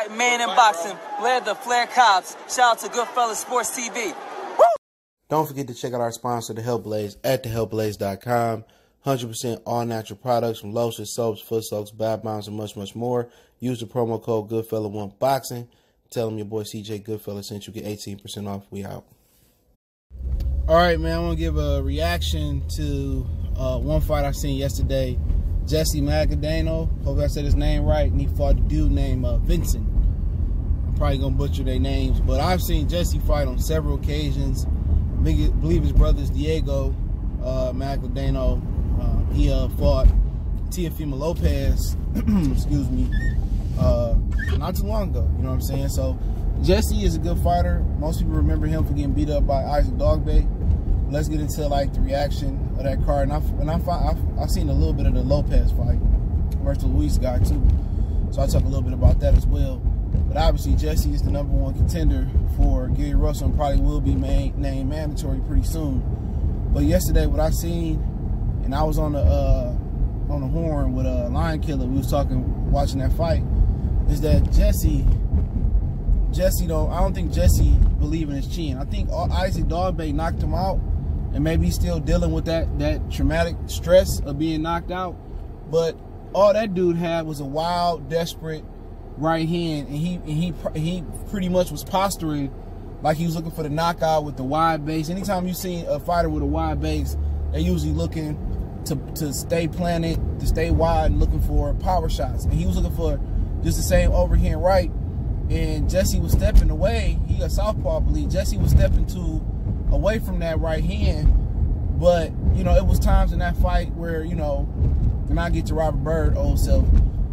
Right, man in boxing, led the Flair Cops. Shout out to Goodfellas Sports TV. Woo! Don't forget to check out our sponsor, The Health Blaze, at thehealthblaze.com. 100% all natural products from lotions, soaps, foot soaks, bath bombs, and much, much more. Use the promo code Goodfella1Boxing. Tell them your boy CJ Goodfella sent you. Get 18% off. We out. All right, man. I want to give a reaction to one fight I seen yesterday. Jessie Magdaleno, hope I said his name right, and he fought a dude named Vicente. I'm probably going to butcher their names, but I've seen Jessie fight on several occasions. I believe his brother's Diego Magdaleno. He fought Teofimo Lopez, excuse me, not too long ago, you know what I'm saying? So Jessie is a good fighter. Most people remember him for getting beat up by Isaac Dogboe. Let's get into like the reaction of that card. And I've seen a little bit of the Lopez fight versus the Luis guy too. So I'll talk a little bit about that as well. But obviously Jessie is the #1 contender for Gary Russell and probably will be named mandatory pretty soon. But yesterday what I seen, and I was on the horn with Lion Killer, we was watching that fight, is that Jessie I don't think Jessie believe in his chin. I think Isaac Dogboe knocked him out, and maybe he's still dealing with that traumatic stress of being knocked out. But all that dude had was a wild, desperate right hand, and he pretty much was posturing like he was looking for the knockout with the wide base. Anytime you see a fighter with a wide base, they're usually looking to stay planted, to stay wide, and looking for power shots. And he was looking for just the same overhand right. And Jessie was stepping away. He a southpaw, I believe. Jessie was stepping away from that right hand. But, you know, it was times in that fight where, you know, and I get to Robert Byrd, old self,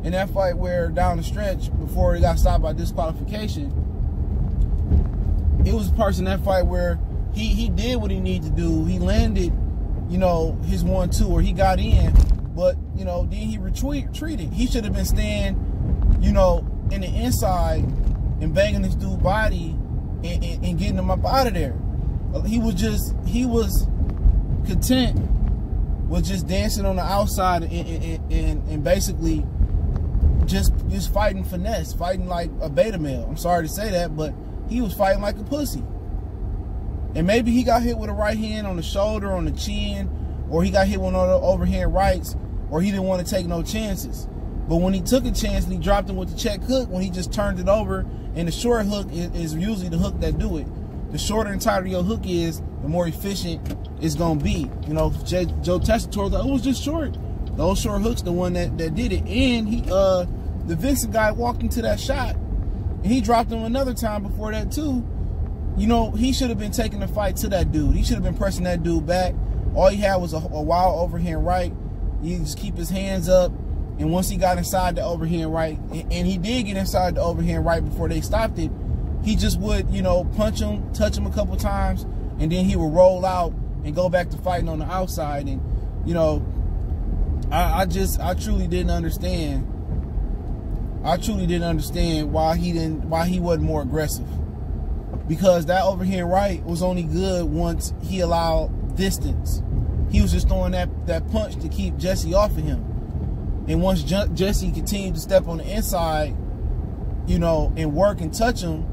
in that fight where down the stretch, before he got stopped by disqualification, it was parts in that fight where he did what he needed to do. He landed, you know, his 1-2, or he got in, but, you know, then he retreated. He should have been staying, you know, in the inside and banging this dude's body and getting him up out of there. He was content with just dancing on the outside and basically just fighting finesse, fighting like a beta male. I'm sorry to say that, but he was fighting like a pussy. And maybe he got hit with a right hand on the shoulder, on the chin, or he got hit with one of the overhand rights, or he didn't want to take no chances. But when he took a chance and he dropped him with the check hook, when he just turned it over, and the short hook is usually the hook that do it. The shorter and tighter your hook is, the more efficient it's going to be. You know, Joe Tessitore, it was just short. Those short hooks, the one that did it. And the Vincent guy walked into that shot, and he dropped him another time before that too. You know, he should have been taking the fight to that dude. He should have been pressing that dude back. All he had was a wild overhand right. He just keep his hands up. And once he got inside the overhand right, and he did get inside the overhand right before they stopped it, he just would, you know, punch him, touch him a couple times, and then he would roll out and go back to fighting on the outside. And, you know, I truly didn't understand. I truly didn't understand why he wasn't more aggressive. Because that overhand right was only good once he allowed distance. He was just throwing that punch to keep Jessie off of him. And once Jessie continued to step on the inside, you know, and work and touch him,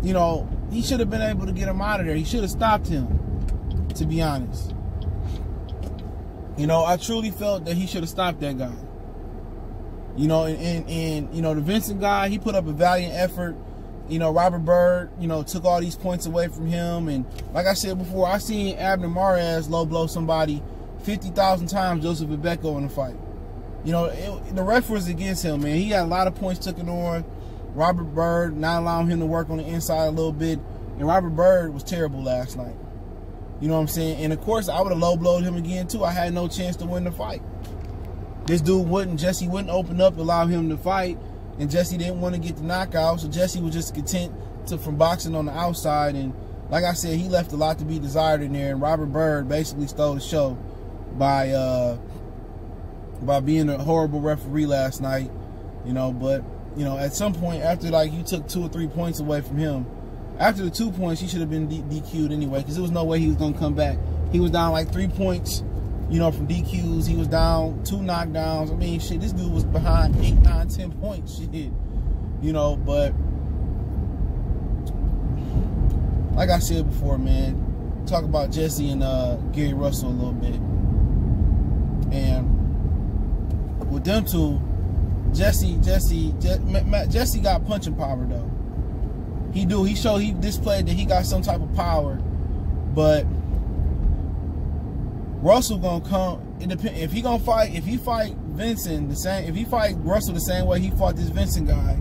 you know, he should have been able to get him out of there. He should have stopped him, to be honest. You know, I truly felt that he should have stopped that guy. You know, and you know, the Vincent guy, he put up a valiant effort. You know, Robert Byrd, you know, took all these points away from him. And like I said before, I seen Abner Mares low blow somebody 50,000 times Joseph Ibeco in the fight. You know, the ref was against him, man. He got a lot of points taken on. Robert Byrd not allowing him to work on the inside a little bit. And Robert Byrd was terrible last night. You know what I'm saying? And, of course, I would have low-blowed him again, too. I had no chance to win the fight. This dude Jessie wouldn't open up, allow him to fight. And Jessie didn't want to get the knockout. So Jessie was just content from boxing on the outside. And, like I said, he left a lot to be desired in there. And Robert Byrd basically stole the show by being a horrible referee last night, you know. But, you know, at some point after, like, you took 2 or 3 points away from him, after the 2 points, he should have been DQ'd anyway, because there was no way he was going to come back. He was down like 3 points, you know, from DQs. He was down 2 knockdowns. I mean, shit, this dude was behind 8, 9, 10 points. Shit. you know, but like I said before, man, talk about Jessie and Gary Russell a little bit. And with them two, Jessie got punching power though. He displayed that he got some type of power, but Russell gonna come. It depends if he fight Vincent the same. If he fight Russell the same way he fought this Vincent guy,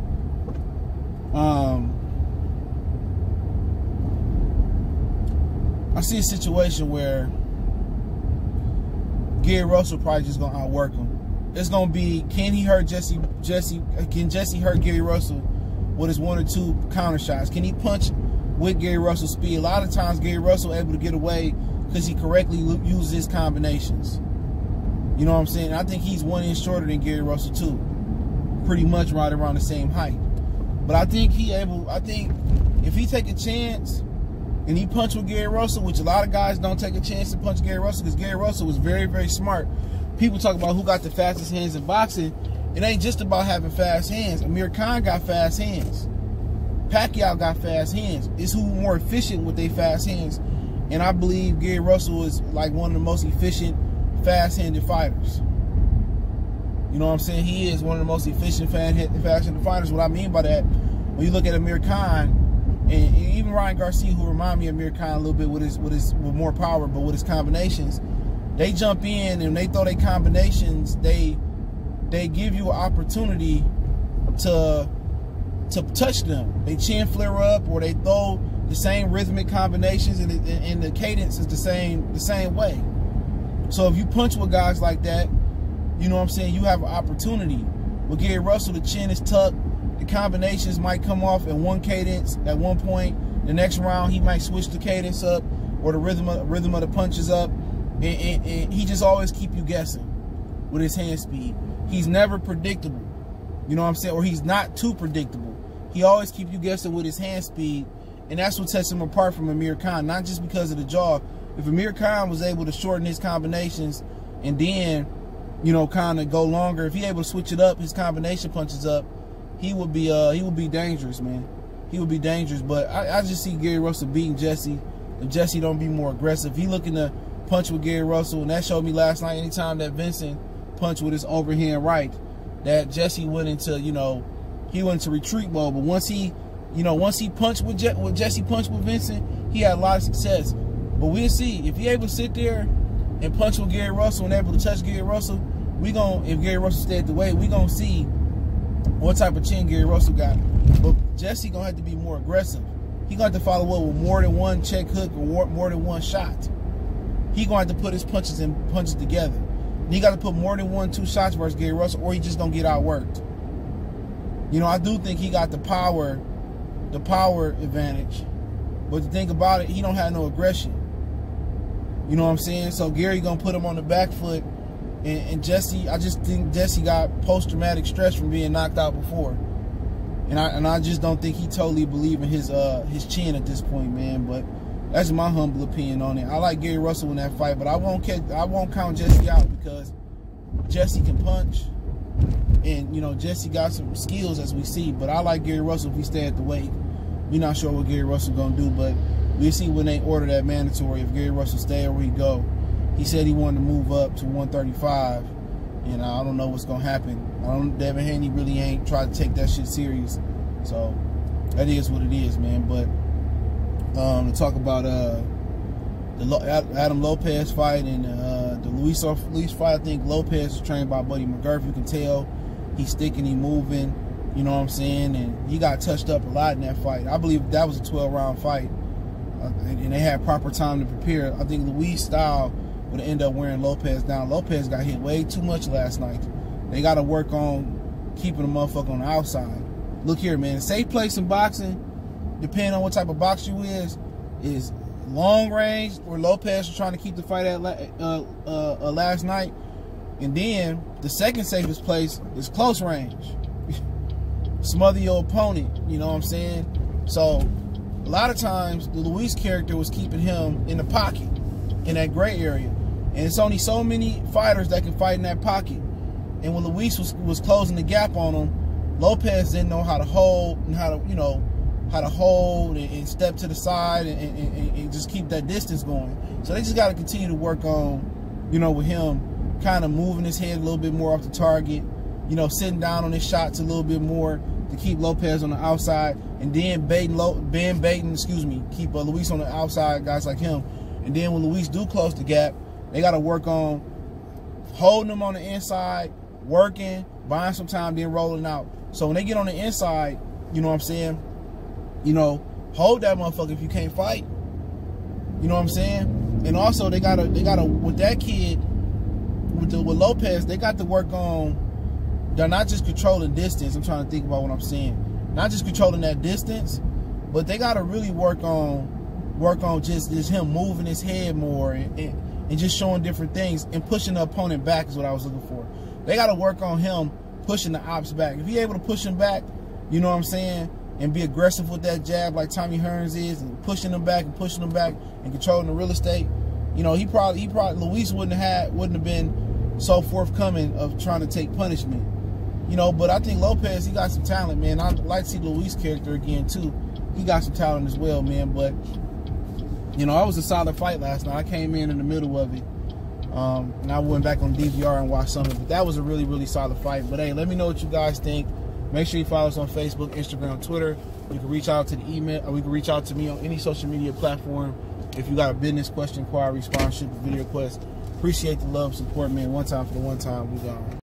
I see a situation where Gary Russell probably just gonna outwork him. It's gonna be, can he hurt Jessie? Can Jessie hurt Gary Russell with his 1 or 2 counter shots? Can he punch with Gary Russell's speed? A lot of times Gary Russell able to get away because he correctly uses his combinations. You know what I'm saying? I think he's 1 inch shorter than Gary Russell too. Pretty much right around the same height. But I think if he take a chance and he punch with Gary Russell, which a lot of guys don't take a chance to punch Gary Russell because Gary Russell was very, very smart. People talk about who got the fastest hands in boxing. It ain't just about having fast hands. Amir Khan got fast hands. Pacquiao got fast hands. It's who's more efficient with their fast hands. And I believe Gary Russell is like one of the most efficient, fast-handed fighters. You know what I'm saying? He is one of the most efficient, fast-handed fighters. What I mean by that, when you look at Amir Khan, and even Ryan Garcia, who remind me of Amir Khan a little bit with more power, but with his combinations, they jump in and they throw their combinations. They give you an opportunity to touch them. They chin flare up, or they throw the same rhythmic combinations, and the cadence is the same way. So if you punch with guys like that, you know what I'm saying, you have an opportunity. With Gary Russell, the chin is tucked. The combinations might come off at one cadence at one point. The next round, he might switch the cadence up, or the rhythm of the punches up. And he just always keep you guessing with his hand speed. He's never predictable. You know what I'm saying? Or he's not too predictable. He always keep you guessing with his hand speed. And that's what sets him apart from Amir Khan. Not just because of the jaw. If Amir Khan was able to shorten his combinations and then, you know, kind of go longer, if he able to switch it up, his combination punches up, he would be dangerous, man. He would be dangerous. But I just see Gary Russell beating Jessie. If Jessie don't be more aggressive, he looking to punch with Gary Russell, and that showed me last night. Anytime that Vincent punched with his overhand right, that Jessie went into, you know, he went into retreat mode. But once he punched with Jessie punched with Vincent, he had a lot of success. But we'll see if he able to sit there and punch with Gary Russell and able to touch Gary Russell. If Gary Russell stay at the weight, we gonna see what type of chin Gary Russell got. But Jessie gonna have to be more aggressive. He gonna have to follow up with more than one check hook or more than one shot. He gonna have to put his punches together. And he got to put more than 1-2 shots versus Gary Russell, or he just gonna get outworked. You know, I do think he got the power advantage. But the thing about it, he don't have no aggression. You know what I'm saying? So Gary gonna put him on the back foot, and Jessie, I just think Jessie got post-traumatic stress from being knocked out before. And I just don't think he totally believe in his chin at this point, man. But that's my humble opinion on it. I like Gary Russell in that fight, but I won't count Jessie out because Jessie can punch, and you know Jessie got some skills as we see. But I like Gary Russell if he stay at the weight. We're not sure what Gary Russell gonna do, but we'll see when they order that mandatory if Gary Russell stay or where he go. He said he wanted to move up to 135, and I don't know what's gonna happen. Devin Haney really ain't tried to take that shit serious, so that is what it is, man. But to talk about the Adam Lopez fight and the Luis fight, I think Lopez is trained by Buddy McGurf. You can tell he's sticking, he's moving. You know what I'm saying? And he got touched up a lot in that fight. I believe that was a 12-round fight, and they had proper time to prepare. I think Luis style would end up wearing Lopez down. Lopez got hit way too much last night. They got to work on keeping the motherfucker on the outside. Look here, man. Safe place in boxing, depending on what type of boxer you is long range, where Lopez was trying to keep the fight at last night. And then the second safest place is close range. Smother your opponent, you know what I'm saying? So a lot of times the Luis character was keeping him in the pocket, in that gray area. And it's only so many fighters that can fight in that pocket. And when Luis was closing the gap on him, Lopez didn't know how to hold and how to hold and step to the side and just keep that distance going. So they just got to continue to work on, with him kind of moving his head a little bit more off the target, sitting down on his shots a little bit more to keep Lopez on the outside, and then keep Luis on the outside, guys like him. And then when Luis do close the gap, they got to work on holding him on the inside, working, buying some time, then rolling out. So when they get on the inside, you know what I'm saying? Hold that motherfucker if you can't fight. You know what I'm saying? And also they gotta with that kid, with Lopez, they got to work on. They're not just controlling distance. I'm trying to think about what I'm saying. Not just controlling that distance, but they gotta really work on just him moving his head more and just showing different things and pushing the opponent back is what I was looking for. They gotta work on him pushing the ops back. If he able to push him back, you know what I'm saying, and be aggressive with that jab like Tommy Hearns is, and pushing them back and controlling the real estate, he probably Luis wouldn't have been so forthcoming of trying to take punishment. But I think Lopez, he got some talent, man. I'd like to see Luis' character again too. He got some talent as well, man. But it was a solid fight last night. I came in the middle of it. And I went back on DVR and watched some of it. But that was a really, really solid fight. But hey, let me know what you guys think. Make sure you follow us on Facebook, Instagram, Twitter. You can reach out to the email, or you can reach out to me on any social media platform if you got a business question, inquiry, sponsorship, video request. Appreciate the love, support, man. One time for the one time. We gone.